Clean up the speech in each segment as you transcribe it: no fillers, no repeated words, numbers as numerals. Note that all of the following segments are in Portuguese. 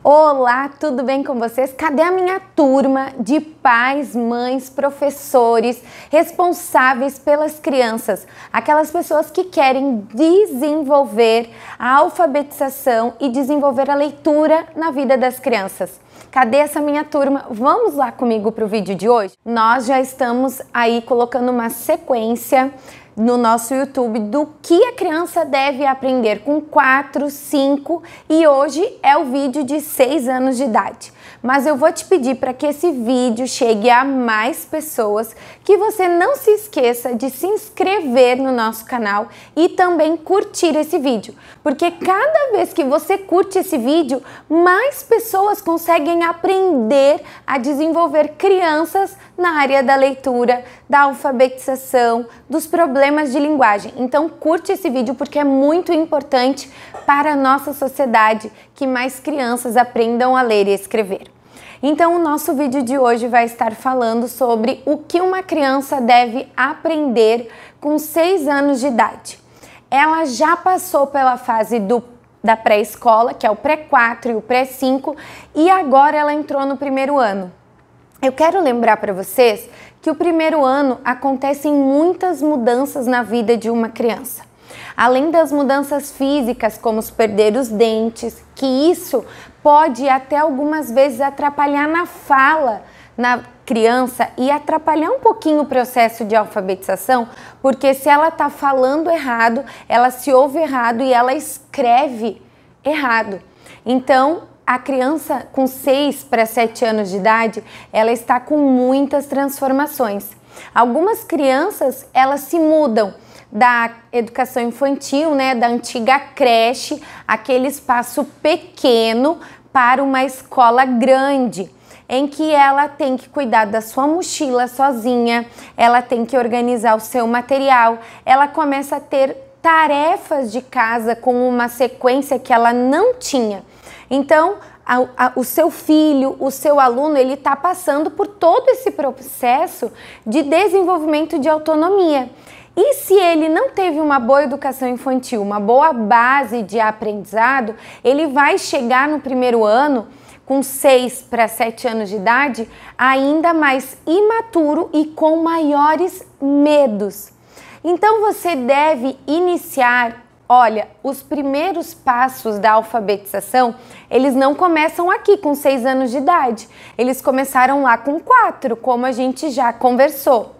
Olá, tudo bem com vocês? Cadê a minha turma de pais, mães, professores responsáveis pelas crianças? Aquelas pessoas que querem desenvolver a alfabetização e desenvolver a leitura na vida das crianças. Cadê essa minha turma? Vamos lá comigo para o vídeo de hoje? Nós já estamos aí colocando uma sequência no nosso YouTube do que a criança deve aprender com 4, 5 e hoje é o vídeo de 6 anos de idade. Mas eu vou te pedir para que esse vídeo chegue a mais pessoas, que você não se esqueça de se inscrever no nosso canal e também curtir esse vídeo, porque cada vez que você curte esse vídeo, mais pessoas conseguem aprender a desenvolver crianças na área da leitura, da alfabetização, dos problemas de linguagem. Então curte esse vídeo porque é muito importante para a nossa sociedade que mais crianças aprendam a ler e escrever. Então o nosso vídeo de hoje vai estar falando sobre o que uma criança deve aprender com 6 anos de idade. Ela já passou pela fase da pré-escola, que é o pré-4 e o pré-5, e agora ela entrou no primeiro ano. Eu quero lembrar para vocês que o primeiro ano acontecem muitas mudanças na vida de uma criança. Além das mudanças físicas, como perder os dentes, que isso pode até algumas vezes atrapalhar na fala na criança e atrapalhar um pouquinho o processo de alfabetização, porque se ela está falando errado, ela se ouve errado e ela escreve errado. Então, a criança com 6 para 7 anos de idade, ela está com muitas transformações. Algumas crianças, elas se mudam da educação infantil, da antiga creche, aquele espaço pequeno, para uma escola grande, em que ela tem que cuidar da sua mochila sozinha, ela tem que organizar o seu material, ela começa a ter tarefas de casa com uma sequência que ela não tinha. Então, o seu filho, o seu aluno, ele está passando por todo esse processo de desenvolvimento de autonomia. E se ele não teve uma boa educação infantil, uma boa base de aprendizado, ele vai chegar no primeiro ano, com 6 para 7 anos de idade, ainda mais imaturo e com maiores medos. Então você deve iniciar. Olha, os primeiros passos da alfabetização, eles não começam aqui com 6 anos de idade. Eles começaram lá com 4, como a gente já conversou.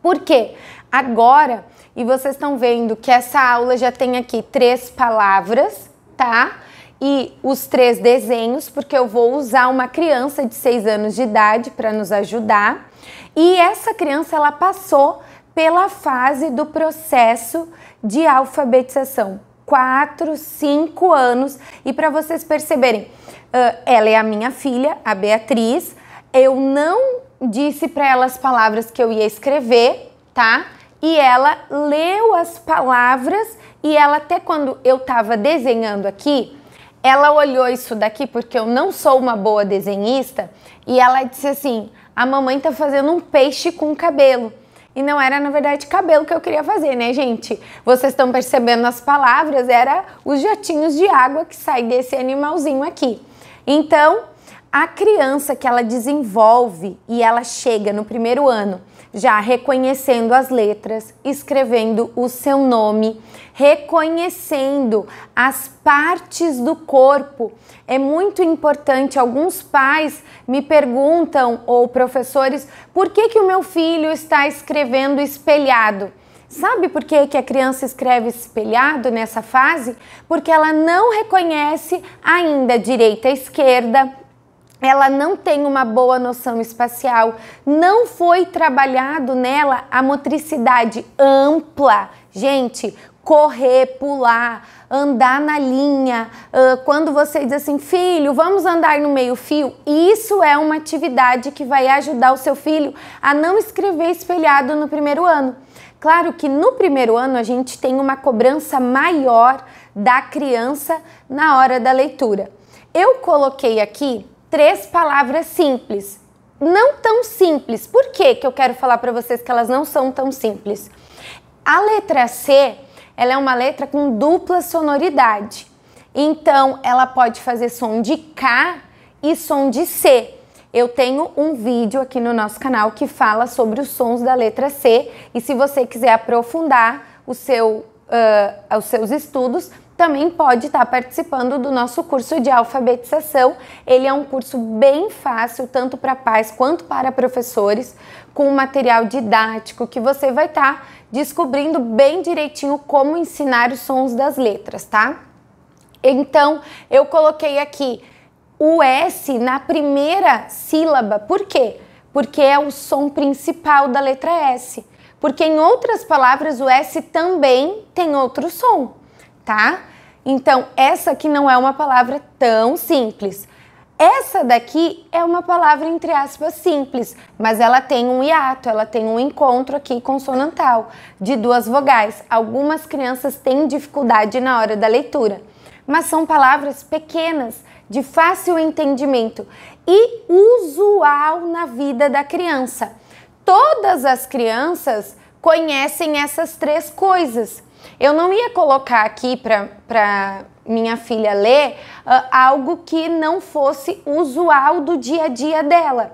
Por quê? Agora, e vocês estão vendo que essa aula já tem aqui 3 palavras, tá? E os 3 desenhos, porque eu vou usar uma criança de 6 anos de idade para nos ajudar. E essa criança, ela passou pela fase do processo de alfabetização, 4, 5 anos, e para vocês perceberem, ela é a minha filha, a Beatriz, eu não disse para ela as palavras que eu ia escrever, tá? E ela leu as palavras e ela até quando eu estava desenhando aqui, ela olhou isso daqui porque eu não sou uma boa desenhista e ela disse assim, a mamãe tá fazendo um peixe com cabelo. E não era, na verdade, cabelo que eu queria fazer, né, gente? Vocês estão percebendo as palavras, era os jatinhos de água que saem desse animalzinho aqui. Então, a criança que ela desenvolve e ela chega no primeiro ano já reconhecendo as letras, escrevendo o seu nome, reconhecendo as partes do corpo. É muito importante, alguns pais me perguntam, ou professores, por que o meu filho está escrevendo espelhado? Sabe por que a criança escreve espelhado nessa fase? Porque ela não reconhece ainda direita e esquerda, ela não tem uma boa noção espacial, não foi trabalhado nela a motricidade ampla. Gente, correr, pular, andar na linha, quando você diz assim, filho, vamos andar no meio-fio, isso é uma atividade que vai ajudar o seu filho a não escrever espelhado no primeiro ano. Claro que no primeiro ano a gente tem uma cobrança maior da criança na hora da leitura. Eu coloquei aqui 3 palavras simples, não tão simples. Por que eu quero falar para vocês que elas não são tão simples? A letra C, ela é uma letra com dupla sonoridade. Então, ela pode fazer som de K e som de C. Eu tenho um vídeo aqui no nosso canal que fala sobre os sons da letra C. E se você quiser aprofundar os seus estudos, também pode estar participando do nosso curso de alfabetização. Ele é um curso bem fácil, tanto para pais quanto para professores, com material didático que você vai estar descobrindo bem direitinho como ensinar os sons das letras, tá? Então, eu coloquei aqui o S na primeira sílaba. Por quê? Porque é o som principal da letra S. Porque em outras palavras o S também tem outro som, tá? Então, essa aqui não é uma palavra tão simples. Essa daqui é uma palavra, entre aspas, simples, mas ela tem um hiato, ela tem um encontro aqui consonantal de duas vogais. Algumas crianças têm dificuldade na hora da leitura, mas são palavras pequenas, de fácil entendimento e usual na vida da criança. Todas as crianças conhecem essas três coisas. Eu não ia colocar aqui para minha filha ler algo que não fosse usual do dia a dia dela.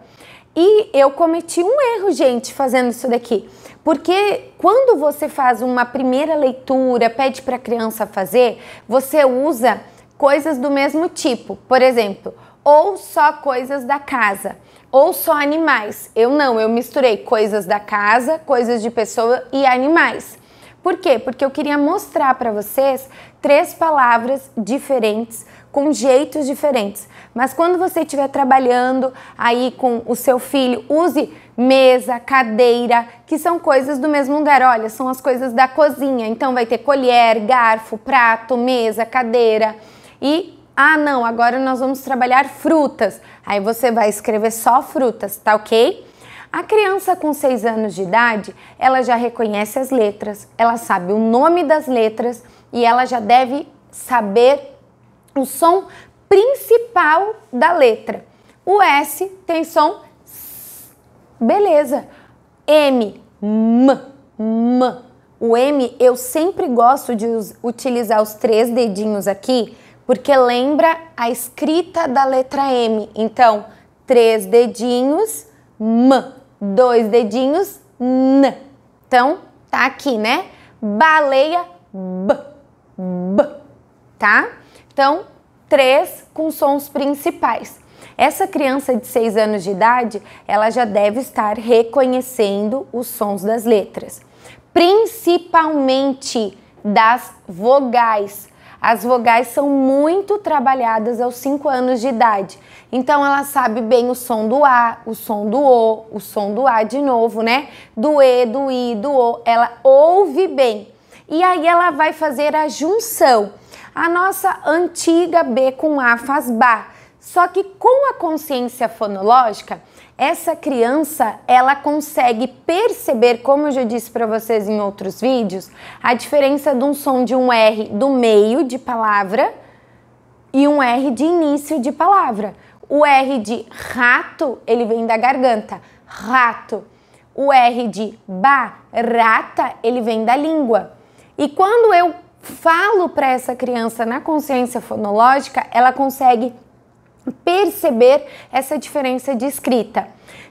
E eu cometi um erro, gente, fazendo isso daqui. Porque quando você faz uma primeira leitura, pede para a criança fazer, você usa coisas do mesmo tipo. Por exemplo, ou só coisas da casa, ou só animais. Eu misturei coisas da casa, coisas de pessoa e animais. Por quê? Porque eu queria mostrar para vocês três palavras diferentes, com jeitos diferentes. Mas quando você estiver trabalhando aí com o seu filho, use mesa, cadeira, que são coisas do mesmo lugar. Olha, são as coisas da cozinha. Então vai ter colher, garfo, prato, mesa, cadeira. E, não, agora nós vamos trabalhar frutas. Aí você vai escrever só frutas, tá ok? A criança com 6 anos de idade, ela já reconhece as letras, ela sabe o nome das letras e ela já deve saber o som principal da letra. O S tem som S, beleza. M, M. O M eu sempre gosto de utilizar os 3 dedinhos aqui, porque lembra a escrita da letra M. Então, 3 dedinhos, M. 2 dedinhos, N. Então, tá aqui, né? Baleia, B. Tá? Então, 3 com sons principais. Essa criança de 6 anos de idade, ela já deve estar reconhecendo os sons das letras. Principalmente das vogais. As vogais são muito trabalhadas aos 5 anos de idade. Então, ela sabe bem o som do A, o som do O, o som do A de novo, né? Do E, do I, do O. Ela ouve bem. E aí, ela vai fazer a junção. A nossa antiga B com A faz Bá. Só que com a consciência fonológica, essa criança, ela consegue perceber, como eu já disse para vocês em outros vídeos, a diferença de um som de um R do meio de palavra e um R de início de palavra. O R de rato, ele vem da garganta, rato. O R de barata, ele vem da língua. E quando eu falo para essa criança na consciência fonológica, ela consegue perceber essa diferença de escrita.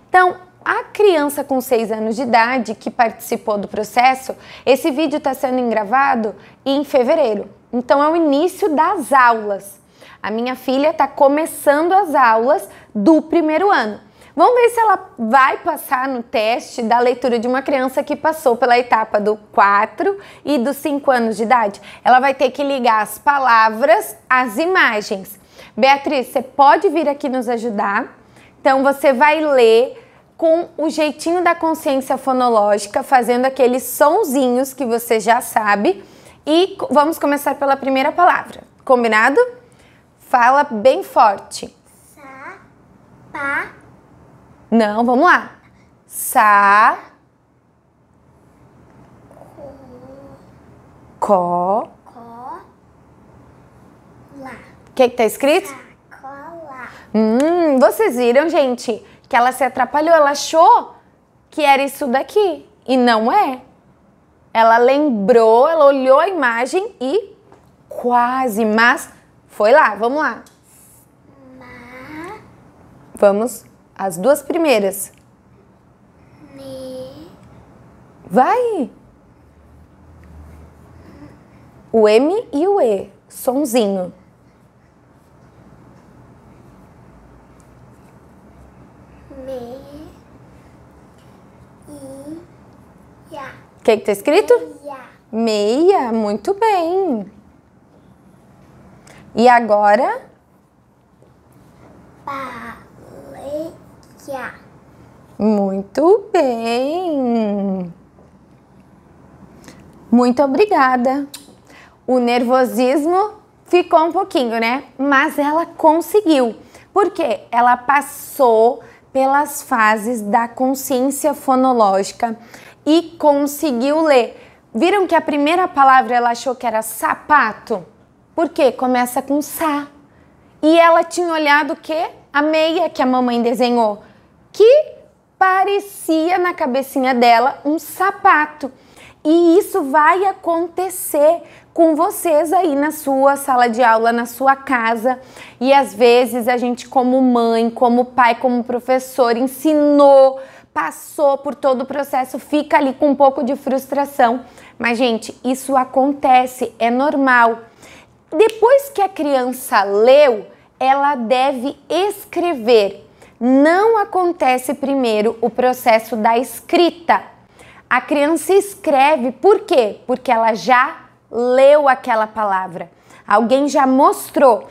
Então, a criança com 6 anos de idade que participou do processo, esse vídeo está sendo gravado em fevereiro. Então, é o início das aulas. A minha filha está começando as aulas do primeiro ano. Vamos ver se ela vai passar no teste da leitura de uma criança que passou pela etapa do 4 e dos 5 anos de idade. Ela vai ter que ligar as palavras às imagens. Beatriz, você pode vir aqui nos ajudar? Então, você vai ler com o jeitinho da consciência fonológica, fazendo aqueles sonzinhos que você já sabe. E vamos começar pela primeira palavra. Combinado? Fala bem forte. Sa, pa. Não, vamos lá. Sa. Co. Co. Lá. O que tá escrito? Sacola. Vocês viram, gente, que ela se atrapalhou, ela achou que era isso daqui e não é. Ela lembrou, ela olhou a imagem e quase, mas Foi lá, vamos lá. Ma. Vamos, as duas primeiras. Me. Vai! O M e o E, sonzinho. Me. I. Ya. O que tá escrito? Ya. Meia, muito bem. E agora? Baleia. Muito bem. Muito obrigada. O nervosismo ficou um pouquinho, né? Mas ela conseguiu. Por quê? Ela passou pelas fases da consciência fonológica e conseguiu ler. Viram que a primeira palavra ela achou que era sapato? Por quê? Começa com sa. E ela tinha olhado o quê? A meia que a mamãe desenhou, que parecia na cabecinha dela um sapato. E isso vai acontecer com vocês aí na sua sala de aula, na sua casa. E às vezes a gente, como mãe, como pai, como professor, ensinou, passou por todo o processo, fica ali com um pouco de frustração. Mas, gente, isso acontece, é normal. Depois que a criança leu, ela deve escrever. Não acontece primeiro o processo da escrita. A criança escreve, por quê? Porque ela já leu aquela palavra. Alguém já mostrou.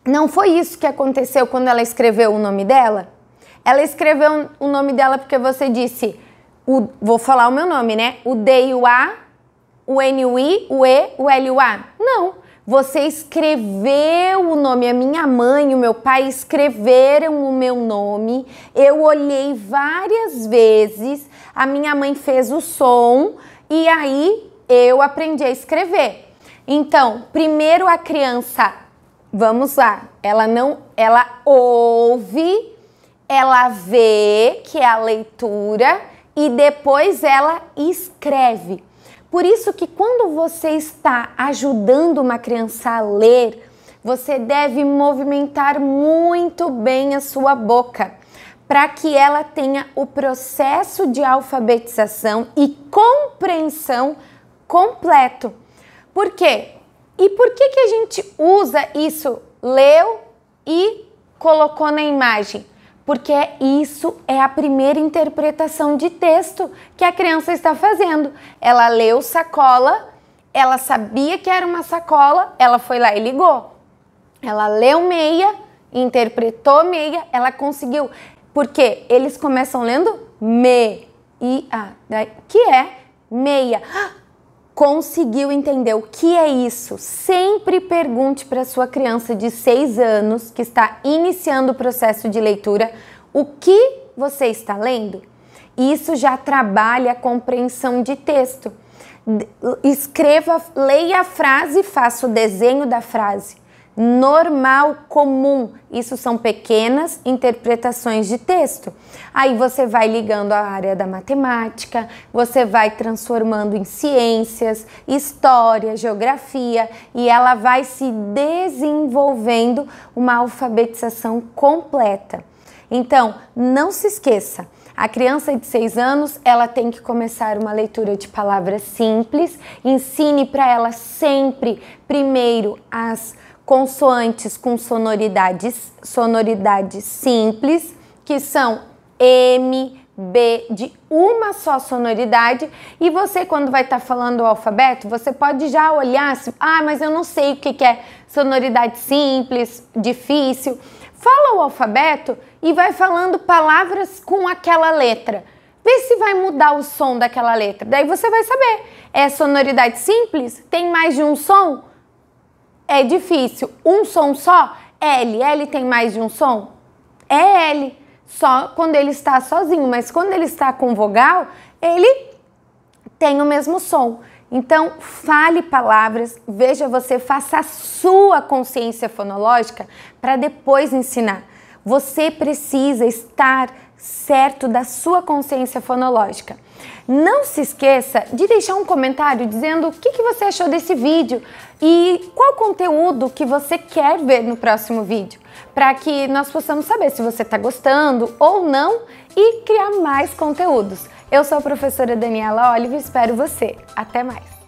Não foi isso que aconteceu quando ela escreveu o nome dela? Ela escreveu o nome dela porque você disse, vou falar o meu nome, né? O D e o A, o N e o I, o E, o L e o A. Não. Você escreveu o nome, a minha mãe e o meu pai escreveram o meu nome, eu olhei várias vezes, a minha mãe fez o som e aí eu aprendi a escrever. Então, primeiro a criança, vamos lá, ela ouve, ela vê, que é a leitura, e depois ela escreve. Por isso que quando você está ajudando uma criança a ler, você deve movimentar muito bem a sua boca, para que ela tenha o processo de alfabetização e compreensão completo. Por quê? E por que a gente usa isso? Leu e colocou na imagem? Porque isso é a primeira interpretação de texto que a criança está fazendo. Ela leu sacola, ela sabia que era uma sacola, ela foi lá e ligou. Ela leu meia, interpretou meia, ela conseguiu. Porque eles começam lendo me, i, a, que é meia. Conseguiu entender o que é isso? Sempre pergunte para sua criança de 6 anos que está iniciando o processo de leitura o que você está lendo. Isso já trabalha a compreensão de texto. Escreva, leia a frase, faça o desenho da frase. Normal, comum, isso são pequenas interpretações de texto. Aí você vai ligando a área da matemática, você vai transformando em ciências, história, geografia, e ela vai se desenvolvendo uma alfabetização completa. Então, não se esqueça, a criança de 6 anos, ela tem que começar uma leitura de palavras simples, ensine para ela sempre, primeiro, as consoantes com sonoridades simples, que são M, B, de uma só sonoridade. E você, quando vai estar falando o alfabeto, você pode já olhar, mas eu não sei o que é sonoridade simples, difícil. Fala o alfabeto e vai falando palavras com aquela letra. Vê se vai mudar o som daquela letra. Daí você vai saber. É sonoridade simples? Tem mais de um som? É difícil. Um som só? L. L tem mais de um som? É L. Só quando ele está sozinho. Mas quando ele está com vogal, ele tem o mesmo som. Então, fale palavras. Veja, você faça a sua consciência fonológica para depois ensinar. Você precisa estar certo da sua consciência fonológica. Não se esqueça de deixar um comentário dizendo o que você achou desse vídeo e qual conteúdo que você quer ver no próximo vídeo, para que nós possamos saber se você está gostando ou não e criar mais conteúdos. Eu sou a professora Daniela Olive e espero você. Até mais!